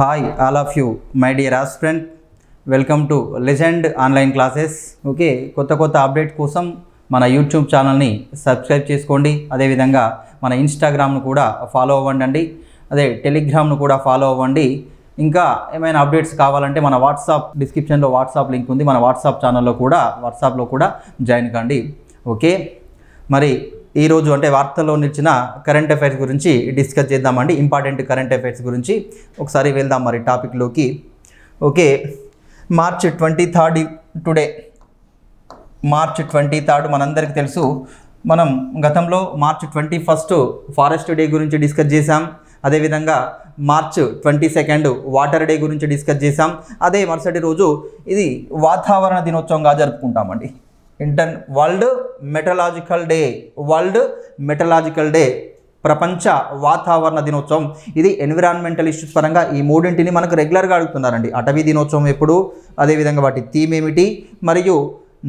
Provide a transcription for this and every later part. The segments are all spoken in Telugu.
Hi all of you my dear aspirant, welcome to Legend Online Classes. Okay, కొత్త అప్డేట్ కోసం మన యూట్యూబ్ ఛానల్ని సబ్స్క్రైబ్ చేసుకోండి. అదేవిధంగా మన ఇన్స్టాగ్రామ్ను కూడా ఫాలో అవ్వండి, అదే టెలిగ్రామ్ను కూడా ఫాలో అవ్వండి. ఇంకా ఏమైనా అప్డేట్స్ కావాలంటే మన వాట్సాప్ డిస్క్రిప్షన్లో వాట్సాప్ లింక్ ఉంది, మన వాట్సాప్ ఛానల్లో కూడా వాట్సాప్లో కూడా జాయిన్ కండి. ఓకే, మరి ఈరోజు అంటే వార్తల్లో నిలిచిన కరెంట్ అఫైర్స్ గురించి డిస్కస్ చేద్దామండి. ఇంపార్టెంట్ కరెంట్ అఫైర్స్ గురించి ఒకసారి వెళ్దాం మరి టాపిక్లోకి. ఓకే, మార్చ్ 23 టుడే, మార్చ్ 23 మనందరికీ తెలుసు. మనం గతంలో మార్చ్ 21 ఫారెస్ట్ డే గురించి డిస్కస్ చేసాం. అదేవిధంగా మార్చ్ 22 వాటర్ డే గురించి డిస్కస్ చేసాం. అదే మరుసటి రోజు ఇది వాతావరణ దినోత్సవంగా జరుపుకుంటామండి. వరల్డ్ మెటలాజికల్ డే, ప్రపంచ వాతావరణ దినోత్సవం. ఇది ఎన్విరాన్మెంటల్ ఇష్యూస్ పరంగా ఈ మూడింటిని మనకు రెగ్యులర్గా అడుగుతున్నారండి. అటవీ దినోత్సవం ఎప్పుడు, అదేవిధంగా వాటి థీమ్ ఏమిటి, మరియు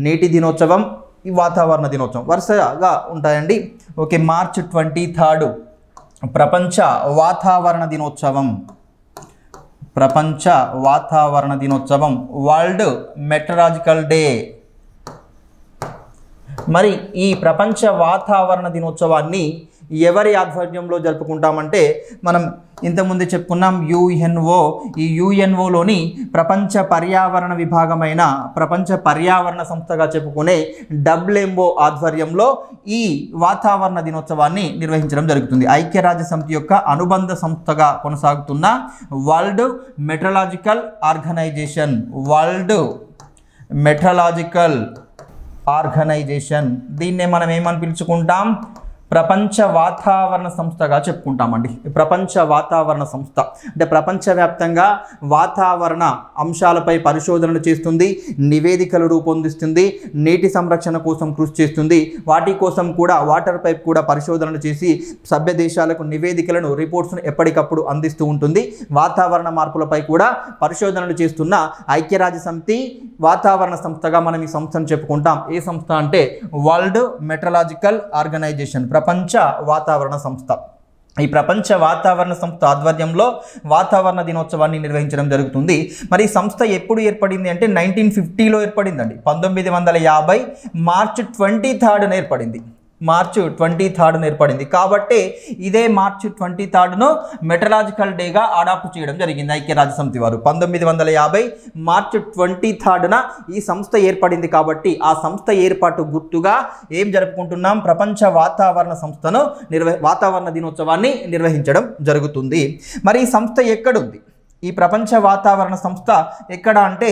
నీటి దినోత్సవం, ఈ వాతావరణ దినోత్సవం వరుసగా ఉంటాయండి. ఓకే, మార్చ్ 23 ప్రపంచ వాతావరణ దినోత్సవం, ప్రపంచ వాతావరణ దినోత్సవం, వరల్డ్ మెటలాజికల్ డే. మరి ఈ ప్రపంచ వాతావరణ దినోత్సవాన్ని ఎవరి ఆధ్వర్యంలో జరుపుకుంటామంటే, మనం ఇంతకుముందు చెప్పుకున్నాం యుఎన్ఓ. ఈ యుఎన్ఓలోని ప్రపంచ పర్యావరణ విభాగమైన ప్రపంచ పర్యావరణ సంస్థగా చెప్పుకునే WMO ఆధ్వర్యంలో ఈ వాతావరణ దినోత్సవాన్ని నిర్వహించడం జరుగుతుంది. ఐక్యరాజ్య సమితి యొక్క అనుబంధ సంస్థగా కొనసాగుతున్న world meteorological organisation, world meteorological organisation, దీన్నే మనం ఏమని పిలుచుకుంటాం, ప్రపంచ వాతావరణ సంస్థగా చెప్పుకుంటామండి. ప్రపంచ వాతావరణ సంస్థ అంటే ప్రపంచవ్యాప్తంగా వాతావరణ అంశాలపై పరిశోధనలు చేస్తుంది, నివేదికలు రూపొందిస్తుంది, నీటి సంరక్షణ కోసం కృషి చేస్తుంది. వాటి కోసం కూడా వాటర్ పైప్ కూడా పరిశోధనలు చేసి సభ్య దేశాలకు నివేదికలను, రిపోర్ట్స్ను ఎప్పటికప్పుడు అందిస్తూ ఉంటుంది. వాతావరణ మార్పులపై కూడా పరిశోధనలు చేస్తున్న ఐక్యరాజ్య సమితి వాతావరణ సంస్థగా మనం ఈ సంస్థను చెప్పుకుంటాం. ఏ సంస్థ అంటే వరల్డ్ మెటలాజికల్ ఆర్గనైజేషన్, ప్రపంచ వాతావరణ సంస్థ. ఈ ప్రపంచ వాతావరణ సంస్థ ఆధ్వర్యంలో వాతావరణ దినోత్సవాన్ని నిర్వహించడం జరుగుతుంది. మరి ఈ సంస్థ ఎప్పుడు ఏర్పడింది అంటే 1950లో ఏర్పడిందండి. 1950 మార్చ్ 23 ఏర్పడింది. మార్చ్ 23 ఏర్పడింది. కాబట్టి ఇదే మార్చ్ 23 మెటలాజికల్ డేగా అడాప్ట్ చేయడం జరిగింది ఐక్యరాజ్య సమితి వారు. 1950 మార్చ్ 23 ఈ సంస్థ ఏర్పడింది. కాబట్టి ఆ సంస్థ ఏర్పాటు గుర్తుగా ఏం జరుపుకుంటున్నాం, ప్రపంచ వాతావరణ సంస్థను వాతావరణ దినోత్సవాన్ని నిర్వహించడం జరుగుతుంది. మరి ఈ సంస్థ ఎక్కడుంది? ఈ ప్రపంచ వాతావరణ సంస్థ ఎక్కడ అంటే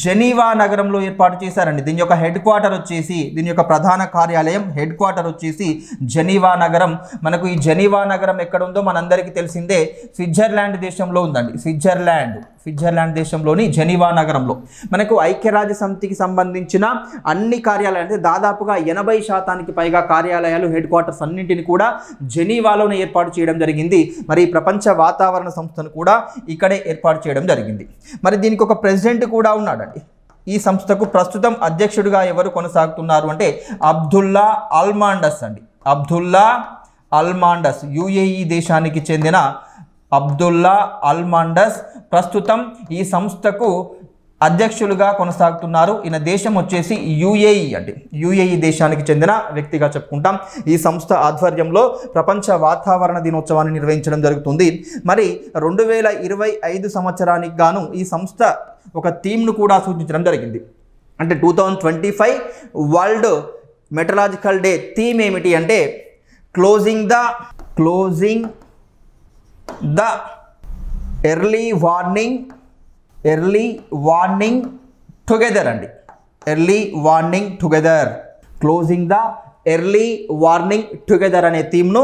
జెనీవా నగరంలో ఏర్పాటు చేశారండి. దీని యొక్క హెడ్ క్వార్టర్ వచ్చేసి, దీని యొక్క ప్రధాన కార్యాలయం హెడ్ క్వార్టర్ వచ్చేసి జెనీవా నగరం. మనకు ఈ జెనీవా నగరం ఎక్కడ ఉందో మనందరికీ తెలిసిందే, స్విట్జర్లాండ్ దేశంలో ఉందండి. స్విట్జర్లాండ్ దేశంలోని జెనీవా నగరంలో మనకు ఐక్యరాజ్య సమితికి సంబంధించిన అన్ని కార్యాలయాలు అంటే దాదాపుగా 80% పైగా కార్యాలయాలు, హెడ్ క్వార్టర్స్ అన్నింటిని కూడా జెనీవాలోనే ఏర్పాటు చేయడం జరిగింది. మరి ప్రపంచ వాతావరణ సంస్థను కూడా ఇక్కడే ఏర్పాటు చేయడం జరిగింది. మరి దీనికి ఒక ప్రెసిడెంట్ కూడా ఉన్నాడండి. ఈ సంస్థకు ప్రస్తుతం అధ్యక్షుడిగా ఎవరు కొనసాగుతున్నారు అంటే అబ్దుల్లా అల్మాండస్ అండి. అబ్దుల్లా అల్మాండస్, UAE దేశానికి చెందిన అబ్దుల్లా అల్మాండస్ ప్రస్తుతం ఈ సంస్థకు అధ్యక్షులుగా కొనసాగుతున్నారు. ఈయన దేశం వచ్చేసి UAE అండి. UAE దేశానికి చెందిన వ్యక్తిగా చెప్పుకుంటాం. ఈ సంస్థ ఆధ్వర్యంలో ప్రపంచ వాతావరణ దినోత్సవాన్ని నిర్వహించడం జరుగుతుంది. మరి 2025 సంవత్సరానికి గాను ఈ సంస్థ ఒక థీమ్ను కూడా సూచించడం జరిగింది. అంటే 2025 వరల్డ్ మెటలాజికల్ డే థీమ్ ఏమిటి అంటే closing the early warning together అండి. Early warning together, closing the early warning together అనే థీమ్ను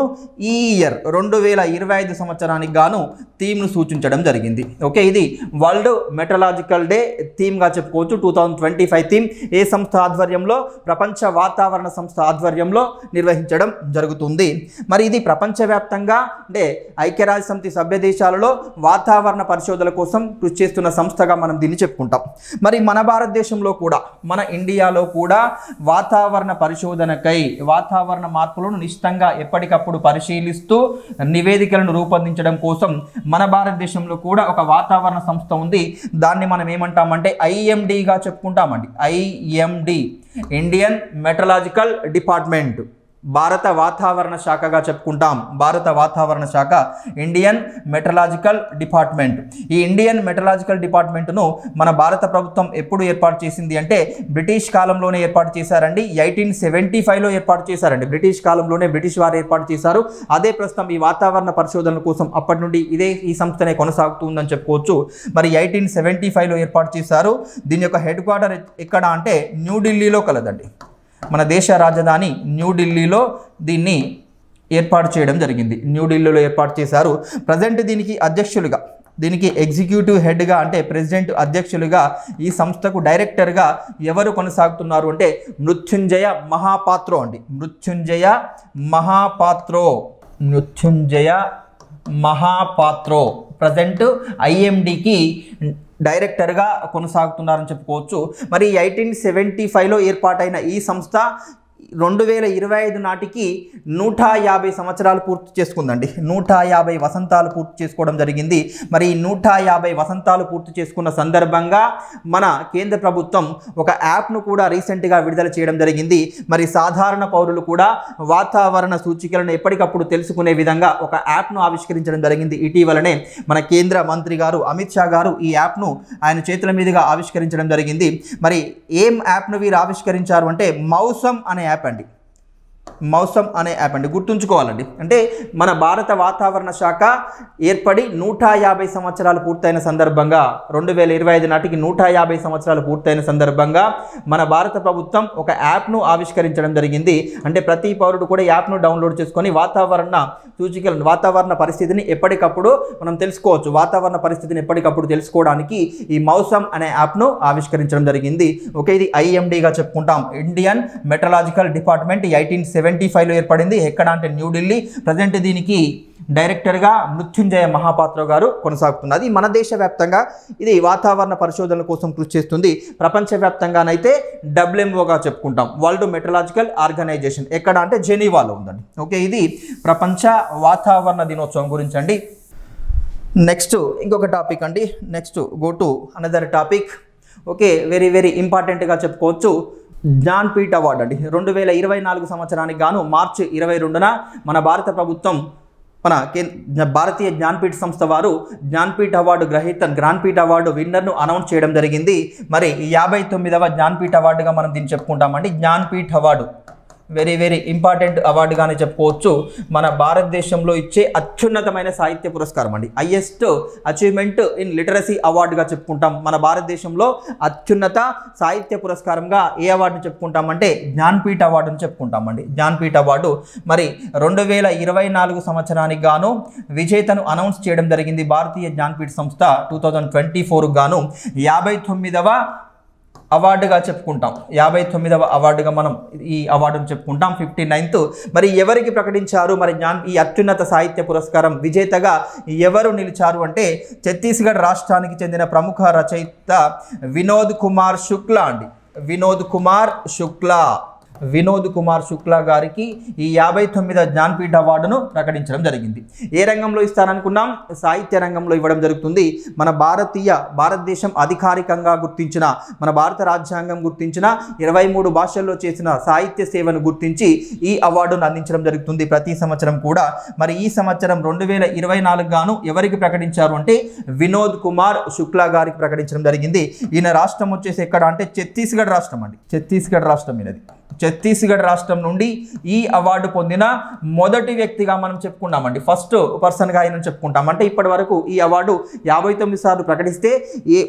ఈ ఇయర్ 2025 సంవత్సరానికి గాను థీమ్ను సూచించడం జరిగింది. ఓకే, ఇది వరల్డ్ మెటలాజికల్ డే థీమ్గా చెప్పుకోవచ్చు. 2025 థీమ్ ఏ సంస్థ ఆధ్వర్యంలో, ప్రపంచ వాతావరణ సంస్థ ఆధ్వర్యంలో నిర్వహించడం జరుగుతుంది. మరి ఇది ప్రపంచవ్యాప్తంగా అంటే ఐక్యరాజ్య సమితి సభ్య దేశాలలో వాతావరణ పరిశోధనల కోసం కృషి చేస్తున్న సంస్థగా మనం దీన్ని చెప్పుకుంటాం. మరి మన భారతదేశంలో కూడా, మన ఇండియాలో కూడా వాతావరణ పరిశోధనకై వాతావరణ మార్పులను నిశ్చితంగా ఎప్పటికప్పుడు పరిశీలిస్తూ నివేదికలను రూపొందించడం కోసం మన భారతదేశంలో కూడా ఒక వాతావరణ సంస్థ ఉంది. దాన్ని మనం ఏమంటామంటే ఐఎండిగా చెప్పుకుంటామండి. ఐఎండి, ఇండియన్ మెట్రలాజికల్ డిపార్ట్మెంట్, భారత వాతావరణ శాఖగా చెప్పుకుంటాం. భారత వాతావరణ శాఖ, ఇండియన్ మెట్రలాజికల్ డిపార్ట్మెంట్. ఈ ఇండియన్ మెట్రలాజికల్ డిపార్ట్మెంట్ను మన భారత ప్రభుత్వం ఎప్పుడు ఏర్పాటు చేసింది అంటే బ్రిటిష్ కాలంలోనే ఏర్పాటు చేశారండి. 1875లో ఏర్పాటు చేశారండి. బ్రిటిష్ కాలంలోనే బ్రిటిష్ వారు ఏర్పాటు చేశారు. అదే ప్రస్తుతం ఈ వాతావరణ పరిశోధనల కోసం అప్పటి నుండి ఈ సంస్థనే కొనసాగుతుందని చెప్పుకోవచ్చు. మరి 1875లో ఏర్పాటు చేశారు. దీని యొక్క హెడ్ క్వార్టర్ ఎక్కడ అంటే న్యూఢిల్లీలో కలదండి. మన దేశ రాజధాని న్యూఢిల్లీలో దీన్ని ఏర్పాటు చేయడం జరిగింది. న్యూఢిల్లీలో ఏర్పాటు చేశారు. ప్రజెంట్ దీనికి ఎగ్జిక్యూటివ్ హెడ్గా అంటే ప్రెసిడెంట్ అధ్యక్షులుగా ఈ సంస్థకు డైరెక్టర్గా ఎవరు కొనసాగుతున్నారు అంటే మృత్యుంజయ మహాపాత్రో అండి. మృత్యుంజయ మహాపాత్రో ప్రజెంట్ ఐఎండికి డైరెక్టర్గా కొనసాగుతున్నారని చెప్పుకోవచ్చు. మరి 1875లో ఏర్పాటైన ఈ సంస్థ 2025 నాటికి 150 సంవత్సరాలు పూర్తి చేసుకుందండి. 150 వసంతాలు పూర్తి చేసుకోవడం జరిగింది. మరి 150 వసంతాలు పూర్తి చేసుకున్న సందర్భంగా మన కేంద్ర ప్రభుత్వం ఒక యాప్ను కూడా రీసెంట్గా విడుదల చేయడం జరిగింది. మరి సాధారణ పౌరులు కూడా వాతావరణ సూచికలను ఎప్పటికప్పుడు తెలుసుకునే విధంగా ఒక యాప్ను ఆవిష్కరించడం జరిగింది. ఇటీవలనే మన కేంద్ర మంత్రి గారు అమిత్ షా గారు ఈ యాప్ను ఆయన చేతుల మీదుగా ఆవిష్కరించడం జరిగింది. మరి ఏం యాప్ను వీరు ఆవిష్కరించారు అంటే మౌసం అనే యాప్ అండి. మౌసం అనే యాప్ అండి. గుర్తుంచుకోవాలండి. అంటే మన భారత వాతావరణ శాఖ ఏర్పడి 150 సంవత్సరాలు పూర్తయిన సందర్భంగా 2025 నాటికి 150 సంవత్సరాలు పూర్తయిన సందర్భంగా మన భారత ప్రభుత్వం ఒక యాప్ను ఆవిష్కరించడం జరిగింది. అంటే ప్రతి పౌరుడు కూడా యాప్ను డౌన్లోడ్ చేసుకొని వాతావరణ సూచికలను, వాతావరణ పరిస్థితిని ఎప్పటికప్పుడు మనం తెలుసుకోవచ్చు. వాతావరణ పరిస్థితిని ఎప్పటికప్పుడు తెలుసుకోవడానికి ఈ మౌసం అనే యాప్ను ఆవిష్కరించడం జరిగింది. ఓకే, ఇది ఐఎండిగా చెప్పుకుంటాం. ఇండియన్ మెట్రలాజికల్ డిపార్ట్మెంట్ 1875లో ఏర్పడింది. ఎక్కడ అంటే న్యూఢిల్లీ. ప్రజెంట్ దీనికి డైరెక్టర్గా మృత్యుంజయ మహాపాత్ర గారు కొనసాగుతున్నది. మన దేశవ్యాప్తంగా ఇది వాతావరణ పరిశోధనల కోసం కృషి చేస్తుంది. ప్రపంచవ్యాప్తంగానైతే WMOగా చెప్పుకుంటాం, వరల్డ్ మెట్రలాజికల్ ఆర్గనైజేషన్. ఎక్కడ అంటే జెనీవాలో ఉందండి. ఓకే, ఇది ప్రపంచ వాతావరణ దినోత్సవం గురించి అండి. నెక్స్ట్ ఇంకొక టాపిక్ అండి. Next go to another topic. Okay, very very ఇంపార్టెంట్గా చెప్పుకోవచ్చు. జ్ఞాన్పీఠ్ అవార్డు అండి. 2024 సంవత్సరానికి గాను మార్చి 22న మన భారత ప్రభుత్వం భారతీయ జ్ఞాన్పీఠ్ సంస్థ వారు జ్ఞాన్పీఠ్ అవార్డు జ్ఞాన్పీఠ్ అవార్డు విన్నర్ను అనౌన్స్ చేయడం జరిగింది. మరి 59వ జ్ఞాన్పీఠ్ అవార్డుగా మనం దీన్ని చెప్పుకుంటామండి. Jnanpith award very very important అవార్డుగానే చెప్పుకోవచ్చు. మన భారతదేశంలో ఇచ్చే అత్యున్నతమైన సాహిత్య పురస్కారం అండి. హైయెస్ట్ అచీవ్మెంట్ ఇన్ లిటరసీ అవార్డుగా చెప్పుకుంటాం. మన భారతదేశంలో అత్యున్నత సాహిత్య పురస్కారంగా ఏ అవార్డును చెప్పుకుంటామంటే జ్ఞాన్పీఠ్ అవార్డును చెప్పుకుంటామండి. జ్ఞాన్పీఠ్ అవార్డు మరి 2024 సంవత్సరానికి గాను విజేతను అనౌన్స్ చేయడం జరిగింది. భారతీయ జ్ఞాన్పీఠ్ సంస్థ 2024 గాను 59వ అవార్డుగా చెప్పుకుంటాం. 59వ అవార్డుగా మనం ఈ అవార్డును చెప్పుకుంటాం. 59th. మరి ఎవరికి ప్రకటించారు? మరి ఈ అత్యున్నత సాహిత్య పురస్కారం విజేతగా ఎవరు నిలిచారు అంటే ఛత్తీస్గఢ్ రాష్ట్రానికి చెందిన ప్రముఖ రచయిత వినోద్ కుమార్ శుక్లా అండి. వినోద్ కుమార్ శుక్లా గారికి ఈ 59వ జ్ఞాన్పీఠ్ అవార్డును ప్రకటించడం జరిగింది. ఏ రంగంలో ఇస్తారనుకున్నాం? సాహిత్య రంగంలో ఇవ్వడం జరుగుతుంది. భారతదేశం అధికారికంగా గుర్తించిన, మన భారత రాజ్యాంగం గుర్తించిన 23 భాషల్లో చేసిన సాహిత్య సేవను గుర్తించి ఈ అవార్డును అందించడం జరుగుతుంది ప్రతి సంవత్సరం కూడా. మరి ఈ సంవత్సరం 2024 గాను ఎవరికి ప్రకటించారు అంటే వినోద్ కుమార్ శుక్లా గారికి ప్రకటించడం జరిగింది. ఈయన రాష్ట్రం వచ్చేసి ఎక్కడ అంటే ఛత్తీస్గఢ్ రాష్ట్రం అండి. ఛత్తీస్గఢ్ రాష్ట్రం ఇది. ఛత్తీస్గఢ్ రాష్ట్రం నుండి ఈ అవార్డు పొందిన మొదటి వ్యక్తిగా మనం చెప్పుకున్నామండి. ఫస్ట్ పర్సన్గా ఆయన చెప్పుకుంటాం. అంటే ఇప్పటి వరకు ఈ అవార్డు 59 సార్లు ప్రకటిస్తే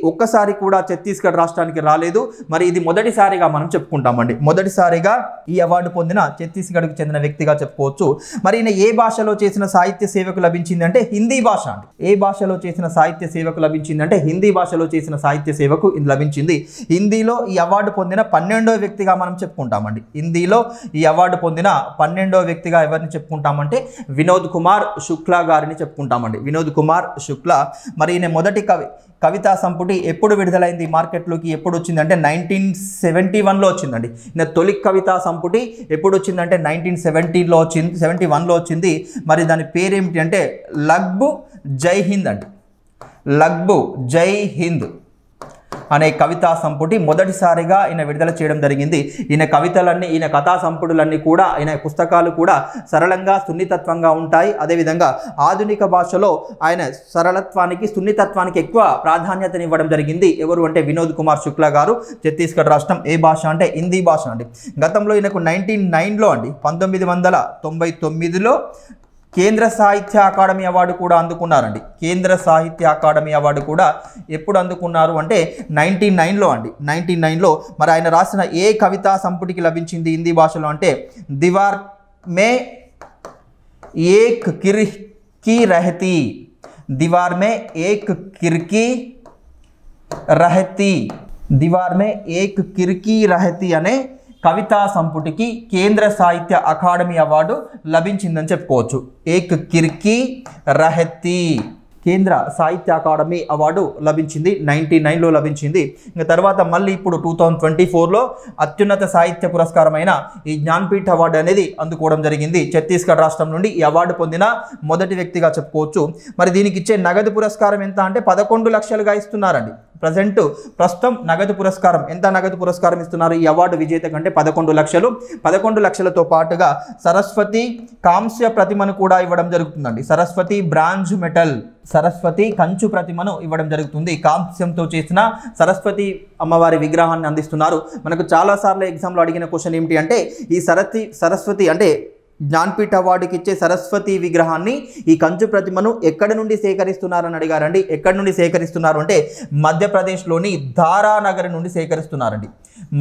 ఒక్కసారి కూడా ఛత్తీస్గఢ్ రాష్ట్రానికి రాలేదు. మరి ఇది మొదటిసారిగా మనం చెప్పుకుంటామండి. మొదటిసారిగా ఈ అవార్డు పొందిన ఛత్తీస్గఢ్కు చెందిన వ్యక్తిగా చెప్పుకోవచ్చు. మరి ఈయన ఏ భాషలో చేసిన సాహిత్య సేవకు లభించింది అంటే హిందీ భాష అండి. ఏ భాషలో చేసిన సాహిత్య సేవకు లభించింది అంటే హిందీ భాషలో చేసిన సాహిత్య సేవకు లభించింది. హిందీలో ఈ అవార్డు పొందిన 12వ వ్యక్తిగా మనం చెప్పుకుంటామండి. అండి. హిందీలో ఈ అవార్డు పొందిన 12వ వ్యక్తిగా ఎవరిని చెప్పుకుంటామంటే వినోద్ కుమార్ శుక్లా గారిని చెప్పుకుంటామండి. వినోద్ కుమార్ శుక్లా. మరి ఈయన మొదటి కవితా సంపుటి ఎప్పుడు విడుదలైంది మార్కెట్లోకి, ఎప్పుడు వచ్చిందంటే 1971లో వచ్చిందండి. ఈయన తొలి కవితా సంపుటి ఎప్పుడు వచ్చిందంటే 1970లో వచ్చింది, 71లో వచ్చింది. మరి దాని పేరేమిటి అంటే లగ్బు జై హింద్ అండి. లగ్బు జై హింద్ అనే కవితా సంపుటి మొదటిసారిగా ఈయన విడుదల చేయడం జరిగింది. ఈయన కవితలన్నీ, ఈయన కథా సంపుటులన్నీ కూడా, ఈయన పుస్తకాలు కూడా సరళంగా సున్నితత్వంగా ఉంటాయి. అదేవిధంగా ఆధునిక భాషలో ఆయన సరళత్వానికి, సున్నితత్వానికి ఎక్కువ ప్రాధాన్యతని ఇవ్వడం జరిగింది. ఎవరు అంటే వినోద్ కుమార్ శుక్లా గారు. ఛత్తీస్గఢ్ రాష్ట్రం. ఏ భాష అంటే హిందీ భాష అండి. గతంలో ఈయనకు 1909లో అండి 1999లో కేంద్ర సాహిత్య అకాడమీ అవార్డు కూడా అందుకున్నారండి. కేంద్ర సాహిత్య అకాడమీ అవార్డు కూడా ఎప్పుడు అందుకున్నారు అంటే 1909లో అండి. 1909లో. మరి ఆయన రాసిన ఏ కవితా సంపుటికి లభించింది హిందీ భాషలో అంటే దీవార్ మే ఏక్ కిర్కీ రహతీ. దీవార్ మే ఏక్ కిర్కీ రహతీ. దీవార్ మే ఏక్ కిర్కీ రహతీ అనే కవితా సంపుటికి కేంద్ర సాహిత్య అకాడమీ అవార్డు లభించిందని చెప్పుకోవచ్చు. ఏక్ కిర్కీ రహతీ కేంద్ర సాహిత్య అకాడమీ అవార్డు లభించింది. 1909లో లభించింది. ఇంకా తర్వాత మళ్ళీ ఇప్పుడు 2024లో అత్యున్నత సాహిత్య పురస్కారమైన ఈ జ్ఞాన్పీఠ్ అవార్డు అనేది అందుకోవడం జరిగింది. ఛత్తీస్గఢ్ రాష్ట్రం నుండి ఈ అవార్డు పొందిన మొదటి వ్యక్తిగా చెప్పుకోవచ్చు. మరి దీనికి ఇచ్చే నగదు పురస్కారం ఎంత అంటే 11 లక్షలుగా ఇస్తున్నారండి. ప్రస్తుతం నగదు పురస్కారం ఎంత, నగదు పురస్కారం ఇస్తున్నారు ఈ అవార్డు విజేత కంటే 11 లక్షలు. 11 లక్షలతో పాటుగా సరస్వతి కాంస్య ప్రతిమను కూడా ఇవ్వడం జరుగుతుందండి. సరస్వతి బ్రాంజ్ మెటల్, సరస్వతి కంచు ప్రతిమను ఇవ్వడం జరుగుతుంది. కాంస్యంతో చేసిన సరస్వతి అమ్మవారి విగ్రహాన్ని అందిస్తున్నారు. మనకు చాలాసార్లు ఎగ్జామ్లో అడిగిన క్వశ్చన్ ఏమిటి అంటే ఈ సరస్వతి అంటే జ్ఞాన్పీఠ్ అవార్డుకి ఇచ్చే సరస్వతి విగ్రహాన్ని, ఈ కంచు ప్రతిమను ఎక్కడి నుండి సేకరిస్తున్నారని అడిగారండి. ఎక్కడి నుండి సేకరిస్తున్నారు అంటే మధ్యప్రదేశ్లోని ధారానగరి నుండి సేకరిస్తున్నారండి.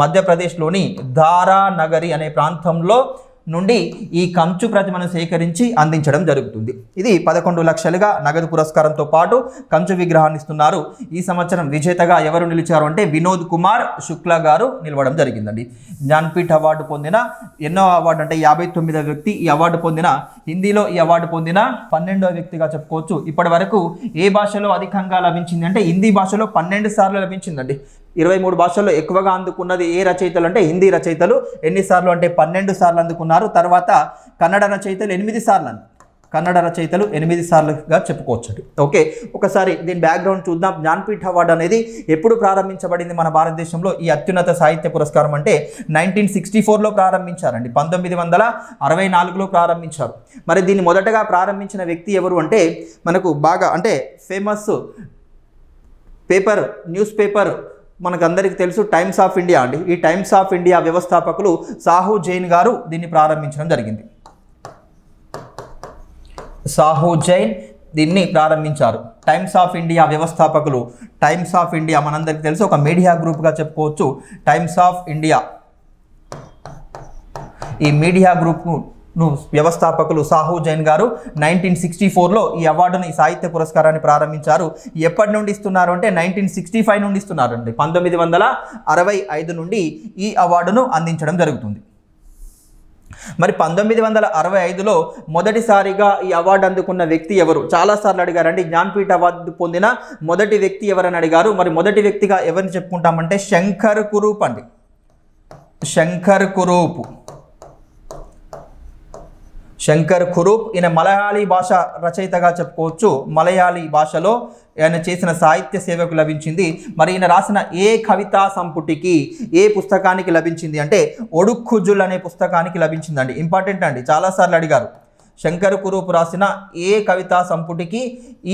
మధ్యప్రదేశ్లోని ధారానగరి అనే ప్రాంతంలో నుండి ఈ కంచు ప్రతిమను సేకరించి అందించడం జరుగుతుంది. ఇది 11 లక్షలుగా నగదు పురస్కారంతో పాటు కంచు విగ్రహాన్ని ఇస్తున్నారు. ఈ సంవత్సరం విజేతగా ఎవరు నిలిచారు అంటే వినోద్ కుమార్ శుక్లా గారు నిలవడం జరిగిందండి. జ్ఞాన్పీఠ్ అవార్డు పొందిన ఎన్నో అవార్డు అంటే 59వ వ్యక్తి ఈ అవార్డు పొందిన, హిందీలో ఈ అవార్డు పొందిన 12వ వ్యక్తిగా చెప్పుకోవచ్చు. ఇప్పటి వరకు ఏ భాషలో అధికంగా లభించింది అంటే హిందీ భాషలో 12 సార్లు లభించిందండి. 23 భాషల్లో ఎక్కువగా అందుకున్నది ఏ రచయితలు అంటే హిందీ రచయితలు. ఎన్నిసార్లు అంటే 12 సార్లు అందుకున్నారు. తర్వాత కన్నడ రచయితలు 8 సార్లు, కన్నడ రచయితలు 8 సార్లుగా చెప్పుకోవచ్చు. ఓకే, ఒకసారి దీని బ్యాక్గ్రౌండ్ చూద్దాం. జ్ఞాన్పీఠ్ అవార్డు అనేది ఎప్పుడు ప్రారంభించబడింది మన భారతదేశంలో? ఈ అత్యున్నత సాహిత్య పురస్కారం అంటే 1964లో ప్రారంభించారండి. 1964లో ప్రారంభించారు. మరి దీన్ని మొదటగా ప్రారంభించిన వ్యక్తి ఎవరు అంటే మనకు బాగా అంటే ఫేమస్ న్యూస్ పేపర్ మనకు అందరికీ తెలుసు టైమ్స్ ఆఫ్ ఇండియా అండి. ఈ టైమ్స్ ఆఫ్ ఇండియా వ్యవస్థాపకులు సాహు జైన్ గారు దీన్ని ప్రారంభించడం జరిగింది. సాహు జైన్ దీన్ని ప్రారంభించారు. టైమ్స్ ఆఫ్ ఇండియా వ్యవస్థాపకులు. టైమ్స్ ఆఫ్ ఇండియా మనందరికీ తెలుసు ఒక మీడియా గ్రూప్గా చెప్పుకోవచ్చు. టైమ్స్ ఆఫ్ ఇండియా ఈ మీడియా గ్రూప్ను వ్యవస్థాపకులు సాహు జైన్ గారు 1964లో ఈ అవార్డును, ఈ సాహిత్య పురస్కారాన్ని ప్రారంభించారు. ఎప్పటి నుండి ఇస్తున్నారు అంటే 1965 నుండి ఇస్తున్నారు అండి. 1965 నుండి ఈ అవార్డును అందించడం జరుగుతుంది. మరి 1965లో మొదటిసారిగా ఈ అవార్డు అందుకున్న వ్యక్తి ఎవరు? చాలాసార్లు అడిగారండి. జ్ఞాన్పీఠ్ అవార్డు పొందిన మొదటి వ్యక్తి ఎవరని అడిగారు. మరి మొదటి వ్యక్తిగా ఎవరిని చెప్పుకుంటామంటే శంకర్ కురూప్ అండి. శంకర్ కురూప్. శంకర్ కురూప్ ఈయన మలయాళీ భాష రచయితగా చెప్పుకోవచ్చు. మలయాళీ భాషలో ఆయన చేసిన సాహిత్య సేవకు లభించింది. మరి ఈయన రాసిన ఏ కవితా సంపుటికి, ఏ పుస్తకానికి లభించింది అంటే ఒడుక్కుజుల్ అనే పుస్తకానికి లభించిందండి. ఇంపార్టెంట్ అండి, చాలాసార్లు అడిగారు. శంకర్ కురూప్ రాసిన ఏ కవితా సంపుటికి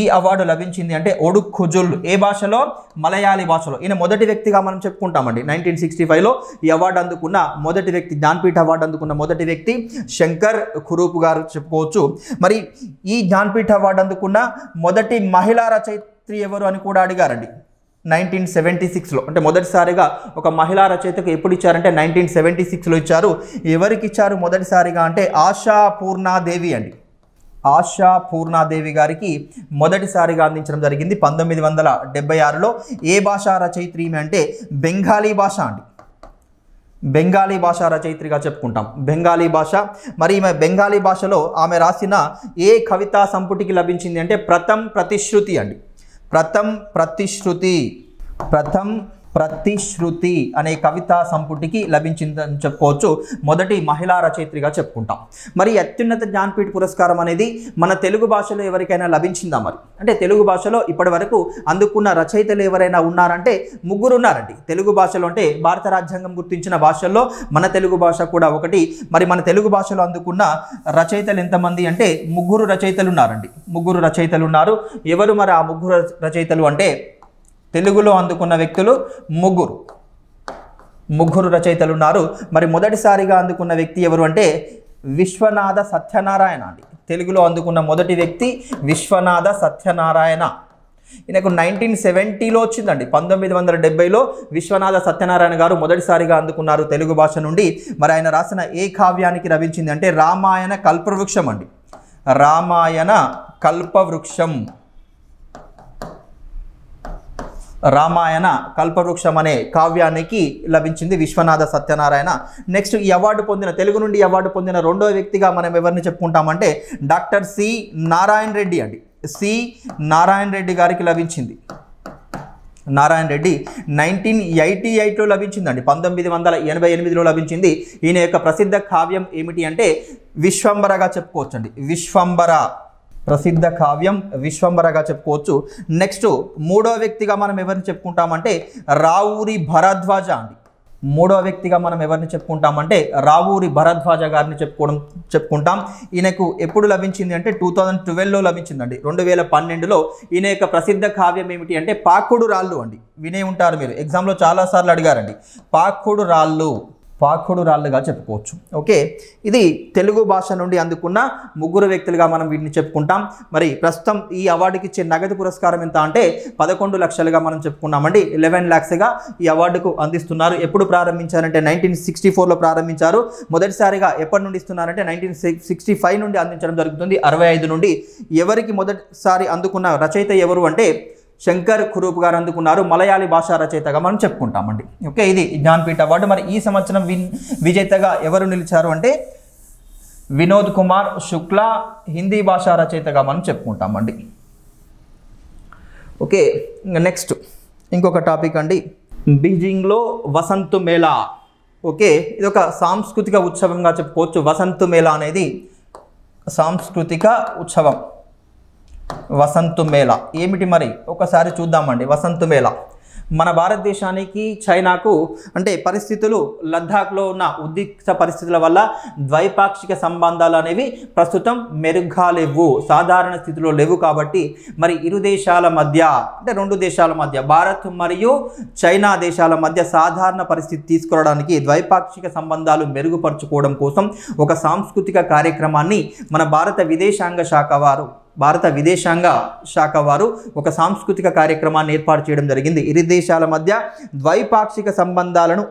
ఈ అవార్డు లభించింది అంటే ఒడుక్కుజుల్. ఏ భాషలో? మలయాళీ భాషలో. ఈయన మొదటి వ్యక్తిగా మనం చెప్పుకుంటామండి. 1965లో ఈ అవార్డు అందుకున్న మొదటి వ్యక్తి, జ్ఞాన్పీఠ్ అవార్డు అందుకున్న మొదటి వ్యక్తి శంకర్ కురూప్ గారు చెప్పుకోవచ్చు. మరి ఈ జ్ఞాన్పీఠ్ అవార్డు అందుకున్న మొదటి మహిళా రచయిత్రి ఎవరు అని కూడా అడిగారండి. 1976లో అంటే మొదటిసారిగా ఒక మహిళా రచయితకు ఎప్పుడు ఇచ్చారంటే 1976లో ఇచ్చారు. ఎవరికి ఇచ్చారు మొదటిసారిగా అంటే ఆశా పూర్ణాదేవి అండి. ఆశా పూర్ణాదేవి గారికి మొదటిసారిగా అందించడం జరిగింది 1976లో. ఏ భాషా రచయిత్రి అంటే బెంగాలీ భాష అండి. బెంగాలీ భాషా రచయిత్రిగా చెప్పుకుంటాం. బెంగాలీ భాష. మరి ఈమె బెంగాలీ భాషలో ఆమె రాసిన ఏ కవితా సంపుటికి లభించింది అంటే ప్రథమ్ ప్రతిశ్రుతి అండి. ప్రథమ్ ప్రతిశ్రుతి అనే కవితా సంపుటికి లభించిందని చెప్పుకోవచ్చు. మొదటి మహిళా రచయిత్రిగా చెప్పుకుంటాం. మరి అత్యున్నత జ్ఞానపీఠ పురస్కారం అనేది మన తెలుగు భాషలో ఎవరికైనా లభించిందా? మరి అంటే తెలుగు భాషలో ఇప్పటి వరకు అందుకున్న రచయితలు ఎవరైనా ఉన్నారంటే ముగ్గురు ఉన్నారండి. తెలుగు భాషలో అంటే భారత రాజ్యాంగం గుర్తించిన భాషల్లో మన తెలుగు భాష కూడా ఒకటి. మరి మన తెలుగు భాషలో అందుకున్న రచయితలు ఎంతమంది అంటే ముగ్గురు రచయితలు ఉన్నారండి. ముగ్గురు రచయితలు ఉన్నారు. ఎవరు మరి ఆ ముగ్గురు రచయితలు అంటే తెలుగులో అందుకున్న వ్యక్తులు ముగ్గురు రచయితలు ఉన్నారు. మరి మొదటిసారిగా అందుకున్న వ్యక్తి ఎవరు అంటే విశ్వనాథ సత్యనారాయణ అండి. తెలుగులో అందుకున్న మొదటి వ్యక్తి విశ్వనాథ సత్యనారాయణ. ఈయనకు 1970లో వచ్చిందండి. 1970లో విశ్వనాథ సత్యనారాయణ గారు మొదటిసారిగా అందుకున్నారు తెలుగు భాష నుండి. మరి ఆయన రాసిన ఏ కావ్యానికి లభించింది అంటే రామాయణ కల్పవృక్షం అండి. రామాయణ కల్పవృక్షం. రామాయణ కల్పవృక్షం అనే కావ్యానికి లభించింది విశ్వనాథ సత్యనారాయణ. నెక్స్ట్ ఈ అవార్డు పొందిన తెలుగు నుండి అవార్డు పొందిన రెండో వ్యక్తిగా మనం ఎవరిని చెప్పుకుంటామంటే డాక్టర్ సి నారాయణ రెడ్డి అండి. సి నారాయణ రెడ్డి గారికి లభించింది. నారాయణ రెడ్డి 1988లో లభించిందండి. 1988లో లభించింది. ఈయన యొక్క ప్రసిద్ధ కావ్యం ఏమిటి అంటే విశ్వంబరగా చెప్పుకోవచ్చండి. విశ్వంబర ప్రసిద్ధ కావ్యం విశ్వంబరగా చెప్పుకోవచ్చు. నెక్స్ట్ మూడో వ్యక్తిగా మనం ఎవరిని చెప్పుకుంటామంటే రావూరి భరద్వాజ అండి. మూడో వ్యక్తిగా మనం ఎవరిని చెప్పుకుంటామంటే రావూరి భరద్వాజ గారిని చెప్పుకుంటాం. ఈయనకు ఎప్పుడు లభించింది అంటే 2012లో లభించిందండి. 2012లో ఈయన యొక్క ప్రసిద్ధ కావ్యం ఏమిటి అంటే పాకుడు రాళ్ళు అండి. వినే ఉంటారు మీరు, ఎగ్జామ్లో చాలాసార్లు అడిగారండి. పాకుడు రాళ్ళుగా చెప్పుకోవచ్చు. ఓకే, ఇది తెలుగు భాష నుండి అందుకున్న ముగ్గురు వ్యక్తులుగా మనం వీటిని చెప్పుకుంటాం. మరి ప్రస్తుతం ఈ అవార్డుకి ఇచ్చే నగదు పురస్కారం ఎంత అంటే 11 లక్షలుగా మనం చెప్పుకున్నామండి. 11 lakhsగా ఈ అవార్డుకు అందిస్తున్నారు. ఎప్పుడు ప్రారంభించారంటే 1964లో ప్రారంభించారు. మొదటిసారిగా ఎప్పటి నుండి ఇస్తున్నారంటే 1965 నుండి అందించడం జరుగుతుంది. 65 నుండి. ఎవరికి మొదటిసారి అందుకున్న రచయిత ఎవరు అంటే శంకర్ కురూప్ గారు అందుకున్నారు. మలయాళీ భాషా రచయితగా మనం చెప్పుకుంటామండి. ఓకే, ఇది జ్ఞానపీఠ అవార్డు. మరి ఈ సంవత్సరం విజేతగా ఎవరు నిలిచారు అంటే వినోద్ కుమార్ శుక్లా హిందీ భాషా రచయితగా మనం చెప్పుకుంటామండి. ఓకే, నెక్స్ట్ ఇంకొక టాపిక్ అండి, బీజింగ్లో వసంత్ మేళా. ఓకే, ఇది ఒక సాంస్కృతిక ఉత్సవంగా చెప్పుకోవచ్చు. వసంత్ మేళా అనేది సాంస్కృతిక ఉత్సవం. వసంత్ మేళా ఏమిటి మరి ఒకసారి చూద్దామండి. వసంత్ మేళా మన భారతదేశానికి చైనాకు అంటే పరిస్థితులు లద్దాఖ్లో ఉన్న ఉద్రిక్త పరిస్థితుల వల్ల ద్వైపాక్షిక సంబంధాలు అనేవి ప్రస్తుతం మెరుగ్గా లేవు, సాధారణ స్థితిలో లేవు. కాబట్టి మరి ఇరు దేశాల మధ్య అంటే రెండు దేశాల మధ్య భారత్ మరియు చైనా దేశాల మధ్య సాధారణ పరిస్థితి తీసుకురావడానికి ద్వైపాక్షిక సంబంధాలు మెరుగుపరుచుకోవడం కోసం ఒక సాంస్కృతిక కార్యక్రమాన్ని మన భారత విదేశాంగ శాఖ వారు ఒక సాంస్కృతిక కార్యక్రమాన్ని ఏర్పాటు చేయడం జరిగింది. ఇరు దేశాల మధ్య ద్వైపాక్షిక సంబంధాలను